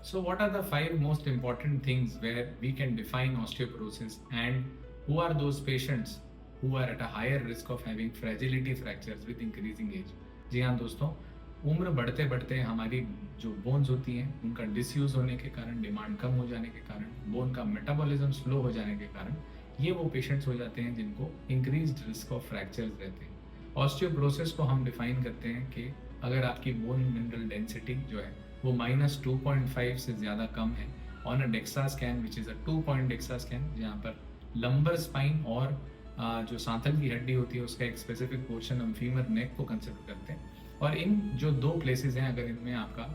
So, what are the five most important things where we can define osteoporosis, and who are those patients who are at a higher risk of having fragility fractures with increasing age? जी हाँ दोस्तों, उम्र बढ़ते बढ़ते हमारी जो bones होती हैं उनका डिसयूज होने के कारण, डिमांड कम हो जाने के कारण, बोन का मेटाबॉलिज्म स्लो हो जाने के कारण ये वो पेशेंट्स हो जाते हैं जिनको इंक्रीज्ड रिस्क ऑफ फ्रैक्चर्स रहते हैं। ऑस्टियोपोरोसिस को हम डिफाइन करते हैं कि अगर आपकी बोन मिनरल डेंसिटी जो है वो -2.5 से ज़्यादा कम है on a DEXA scan which is a 2 point DEXA scan, जहाँ पर लंबर स्पाइन और जो सांथल की हड्डी होती है उसका एक स्पेसिफिक पोर्शन हम फीमर नेक को कंसिडर करते हैं। और इन जो दो प्लेसेस हैं अगर इनमें आपका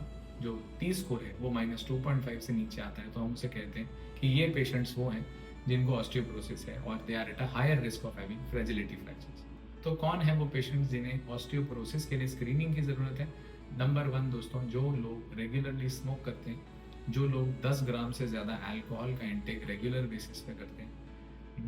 जो टी स्कोर है वो -2.5 से नीचे आता है तो हम उसे कहते हैं कि ये पेशेंट्स वो हैं जिनको ऑस्टियोपोरोसिस है और they are at a higher risk of having fragility fractures. तो कौन है वो पेशेंट्स जिन्हें ऑस्टियोपोरोसिस के लिए स्क्रीनिंग की ज़रूरत है? नंबर 1 दोस्तों, जो लोग रेगुलरली स्मोक करते हैं, जो लोग 10 ग्राम से ज़्यादा अल्कोहल का इंटेक रेगुलर बेसिस पे करते हैं,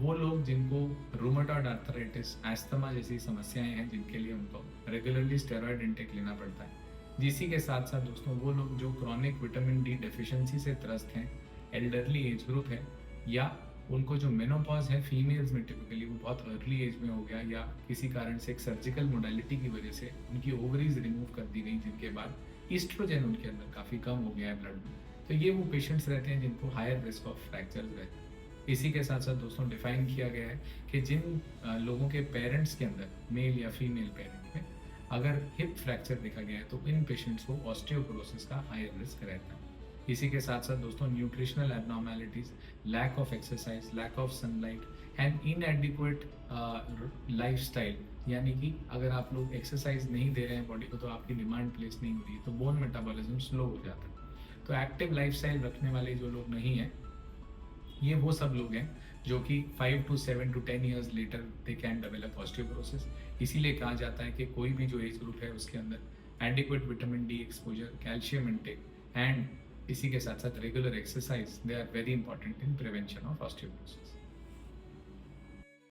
वो लोग जिनको रूमेटॉइड आर्थराइटिस, अस्थमा जैसी समस्याएं हैं जिनके लिए उनको रेगुलरली स्टेरॉयड इंटेक लेना पड़ता है। इसी के साथ साथ दोस्तों वो लोग जो क्रॉनिक विटामिन डी डेफिशिएंसी से त्रस्त हैं, एल्डरली एज ग्रुप है, या उनको जो मेनोपॉज है फीमेल्स में टिपिकली वो बहुत अर्ली एज में हो गया, या किसी कारण से एक सर्जिकल मोडालिटी की वजह से उनकी ओवरीज रिमूव कर दी गई जिनके बाद ईस्ट्रोजन उनके अंदर काफ़ी कम हो गया है ब्लड में, तो ये वो पेशेंट्स रहते हैं जिनको हायर रिस्क ऑफ फ्रैक्चर्स रहते हैं। इसी के साथ साथ दोस्तों डिफाइन किया गया है कि जिन लोगों के पेरेंट्स के अंदर, मेल या फीमेल पेरेंट में, अगर हिप फ्रैक्चर देखा गया है तो इन पेशेंट्स को ऑस्टियोपोरोसिस का हायर रिस्क रहता है। इसी के साथ साथ दोस्तों nutritional abnormalities, lack of exercise, lack of sunlight and inadequate lifestyle, यानी कि अगर आप लोग एक्सरसाइज नहीं दे रहे हैं बॉडी को तो आपकी डिमांड प्लेस नहीं होती तो बोन मेटाबॉलिज्म स्लो हो जाता है। तो एक्टिव लाइफस्टाइल रखने वाले जो लोग नहीं हैं, ये वो सब लोग हैं जो कि 5 to 7 to 10 years later they can develop osteoporosis. इसीलिए कहा जाता है कि कोई भी जो एज ग्रुप है उसके अंदर adequate vitamin D exposure, calcium intake and इसी के साथ साथ regular exercise, they are very important in prevention of osteoporosis.